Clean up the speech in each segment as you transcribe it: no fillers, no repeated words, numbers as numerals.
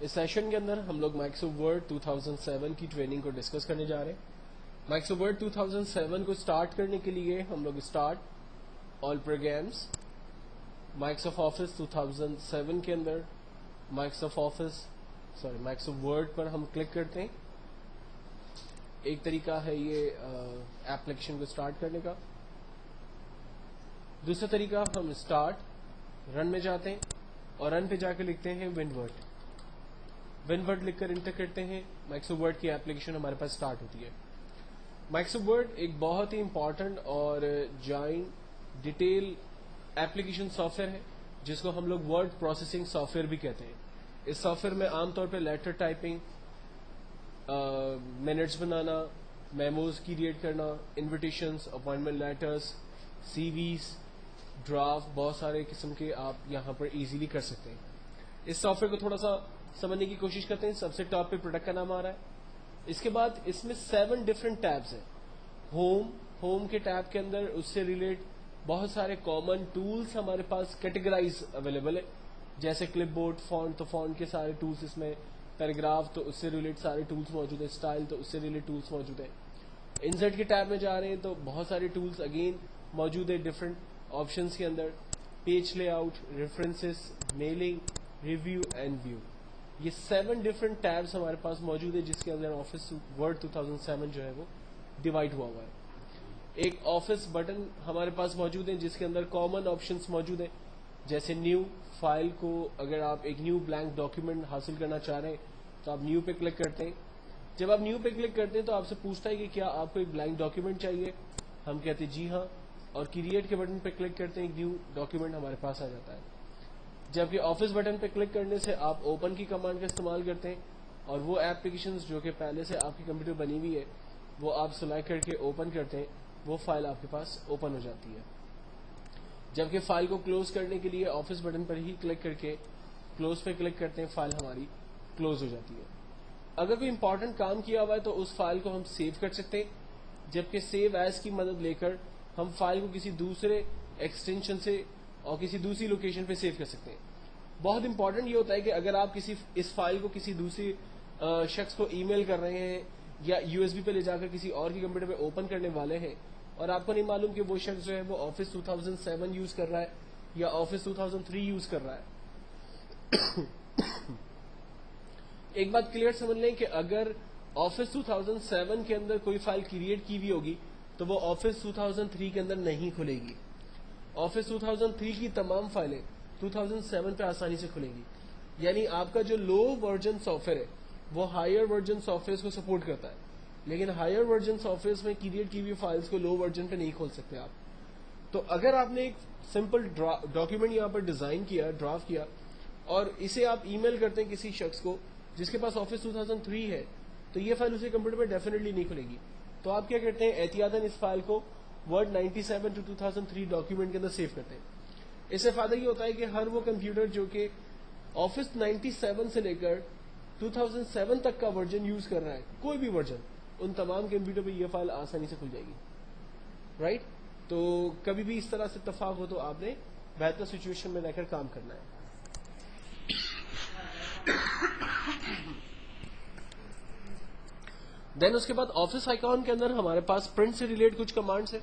اس session کے اندر ہم لوگ مائکروسافٹ ورڈ 2007 کی ٹریننگ کو ڈسکس کرنے جا رہے ہیں. مائکروسافٹ ورڈ 2007 کو سٹارٹ کرنے کے لیے ہم لوگ سٹارٹ آل پروگرامز مائکروسافٹ آفس 2007 کے اندر مائکروسافٹ ورڈ پر ہم کلک کرتے ہیں. ایک طریقہ ہے یہ ایپلیکیشن کو سٹارٹ کرنے کا. دوسرا طریقہ ہم سٹارٹ رن میں جاتے ہیں اور رن پہ جا کے لکھتے ہیں ونورڈ لکھ کر انٹر کرتے ہیں. مائکروسافٹ ورڈ کی ایپلیکیشن ہمارے پاس سٹارٹ ہوتی ہے. مائکروسافٹ ورڈ ایک بہت ہی امپورٹنٹ اور joint detail application soft where ہے جس کو ہم لوگ ورڈ پروسیسنگ سافٹ ویئر بھی کہتے ہیں. اس سافٹ ویئر میں عام طور پہ لیٹر ٹائپنگ، منٹس بنانا، میموز کریٹ کرنا، انویٹیشنز، اپوائنٹمنٹ لیٹرز، سی ویز، ڈرافٹ، بہت سارے قسم کے آپ یہاں پر ایزیلی کر سکتے ہیں. اس سافٹ ویئر کو تھوڑا سا سمجھنے کی کوشش کرتے ہیں. سب سے ٹاپ پہ پروڈکٹ کا نام آ رہا ہے. اس کے بعد اس میں 7 ڈفرنٹ ٹیبز ہیں. ہوم کے ٹیب کے اندر اس سے ریلیٹ بہت سارے کامن ٹولز ہمارے پاس کیٹیگرائز اویلیبل ہے، جیسے کلپ بورڈ، فونٹ تو فونٹ کے سارے ٹولز اس میں، پیراگراف تو اس سے ریلیٹ سارے ٹولز موجود ہیں، اسٹائل تو اس سے ریلیٹ ٹولز موجود ہیں. انسرٹ کے ٹیب میں جا رہے ہیں تو بہت سارے ٹولز اگین موجود ہیں ڈفرنٹ آپشنز کے اندر. Page layout, references, mailing, review and view, یہ 7 ڈفرنٹ ٹیبز ہمارے پاس موجود ہے جس کے اندر آفس ورڈ 2007 جو ہے وہ ڈیوائڈ ہوا ہے. ایک آفس بٹن ہمارے پاس موجود ہے جس کے اندر کامن آپشنز موجود ہیں، جیسے نیو فائل کو اگر آپ ایک نیو بلینک ڈاکیومنٹ حاصل کرنا چاہ رہے ہیں تو آپ نیو پہ کلک کرتے ہیں. جب آپ نیو پہ کلک کرتے ہیں تو آپ سے پوچھتا ہے کہ کیا آپ کو ایک بلینک ڈاکیومنٹ چاہیے. ہم کہتے ہیں جی ہاں، اور کریٹ کے بٹن پہ کلک کرتے ہیں، ایک نیو ڈاکیومنٹ ہمارے پاس آ جاتا ہے. جبکہ آفس بٹن پہ کلک کرنے سے آپ اوپن کی کمانڈ کا استعمال کرتے ہیں اور وہ ایپلیکیشنز جو کہ پہلے سے آپ کی کمپیوٹر بنی ہوئی ہے وہ آپ سلیکٹ کر کے اوپن کرتے ہیں، وہ فائل آپ کے پاس اوپن ہو جاتی ہے. جبکہ فائل کو کلوز کرنے کے لیے آفس بٹن پر ہی کلک کر کے کلوز پہ کلک کرتے ہیں، فائل ہماری کلوز ہو جاتی ہے. اگر کوئی امپورٹنٹ کام کیا ہوا ہے تو اس فائل کو ہم سیو کر سکتے ہیں، جبکہ سیو ایز کی مدد لے کر ہم فائل کو کسی دوسرے ایکسٹینشن سے اور کسی دوسری لوکیشن پہ سیو کر سکتے ہیں. بہت امپورٹنٹ یہ ہوتا ہے کہ اگر آپ اس فائل کو کسی دوسری شخص کو ای میل کر رہے ہیں یا یو ایس بی پہ لے جا کر کسی اور کی کمپیوٹر پہ اوپن کرنے والے ہیں اور آپ کو نہیں معلوم کہ وہ شخص جو ہے وہ آفس 2007 یوز کر رہا ہے یا آفس 2003 یوز کر رہا ہے. ایک بات کلیئر سمجھ لیں کہ اگر آفس 2007 کے اندر کوئی فائل کریٹ کی ہوئی ہوگی تو وہ آفس 2003 کے اندر نہیں کھلے گی. آفس 2003 کی تمام فائلیں 2007 پہ آسانی سے کھلیں گی. یعنی آپ کا جو لو ورژن سافٹ ویئر ہے وہ ہائر ورژن سافٹ ویئر کو سپورٹ کرتا ہے، لیکن ہائر ورژن سافٹ ویئر میں کریٹ کی ہوئی فائلز کو لو ورژن پہ نہیں کھول سکتے آپ. تو اگر آپ نے ایک سمپل ڈاکیومنٹ یہاں پر ڈیزائن کیا، ڈرافٹ کیا، اور اسے آپ ای میل کرتے ہیں کسی شخص کو جس کے پاس آفس 2003 ہے، تو یہ فائل اسے کمپیوٹر پہ ڈیفینیٹلی نہیں کھلے گی. تو آپ کیا کرتے ہیں، احتیاطاً اس فائل کو ورڈ 97 ٹو 2003 ڈاکیومنٹ کے اندر سیو کرتے ہیں. اس سے فائدہ یہ ہوتا ہے کہ ہر وہ کمپیوٹر جو کہ آفس 97 سے لے کر 2007 تک کا ورژن یوز کر رہا ہے، کوئی بھی ورژن، ان تمام کمپیوٹر پہ یہ فائل آسانی سے کھل جائے گی. رائٹ؟ تو کبھی بھی اس طرح سے اتفاق ہو تو آپ نے بہتر سچویشن میں رہ کر کام کرنا ہے. دین اس کے بعد آفس آئیکن کے اندر ہمارے پاس پرنٹ سے ریلیٹ کچھ کمانڈس ہیں.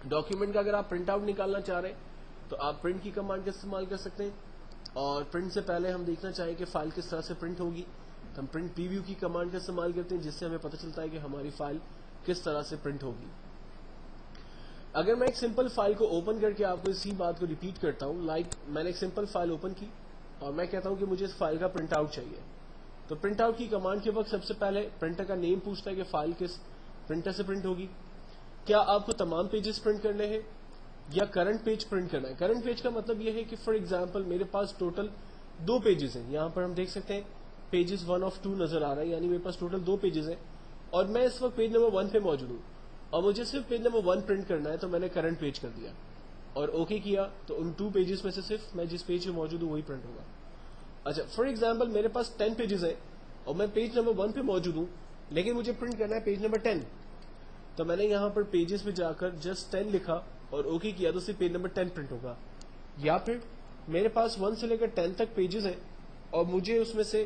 ڈاکیومنٹ کا اگر آپ پرنٹ آؤٹ نکالنا چاہ رہے ہیں تو آپ پرنٹ کی کمانڈ کا استعمال کر سکتے ہیں، اور پرنٹ سے پہلے ہم دیکھنا چاہیں کہ فائل کس طرح سے پرنٹ ہوگی تو ہم پرنٹ پری ویو کی کمانڈ کا استعمال کرتے ہیں، جس سے ہمیں پتہ چلتا ہے کہ ہماری فائل کس طرح سے پرنٹ ہوگی. اگر میں ایک سمپل فائل کو اوپن کر کے آپ کو اسی بات کو ریپیٹ کرتا ہوں، میں نے ایک سمپل فائل اوپن کی اور میں کہتا ہوں کہ مجھے اس فائل کا پرنٹ آؤٹ چاہیے، تو پرنٹ آؤٹ کی کمانڈ کے وقت سب سے پہلے پرنٹر کا نیم پوچھتا ہے کہ فائل کس پرنٹر سے پرنٹ ہوگی. کیا آپ کو تمام پیجز پرنٹ کرنے ہیں یا کرنٹ پیج پرنٹ کرنا ہے. کرنٹ پیج کا مطلب یہ ہے کہ فار ایگزامپل میرے پاس ٹوٹل 2 پیجز ہیں، یہاں پر ہم دیکھ سکتے ہیں پیجز 1 of 2 نظر آ رہا ہے، یعنی میرے پاس ٹوٹل 2 پیجز ہیں اور میں اس وقت پیج نمبر 1 پہ موجود ہوں اور مجھے صرف پیج نمبر 1 پرنٹ کرنا ہے. تو میں نے کرنٹ پیج کر دیا اور اوکے کیا، تو ان 2 پیجز میں سے صرف میں جس پیج پہ موجود ہوں وہی پرنٹ ہوگا. اچھا، فار ایگزامپل میرے پاس 10 پیجز ہیں اور میں پیج نمبر 1 پہ موجود ہوں لیکن مجھے پرنٹ کرنا ہے پیج نمبر 10، تو میں نے یہاں پر پیجز پہ جا کر جسٹ 10 لکھا اور اوکے کیا، تو صرف پیج نمبر 10 پرنٹ ہوگا. یا پھر میرے پاس 1 سے لے کر 10 تک پیجز ہیں اور مجھے اس میں سے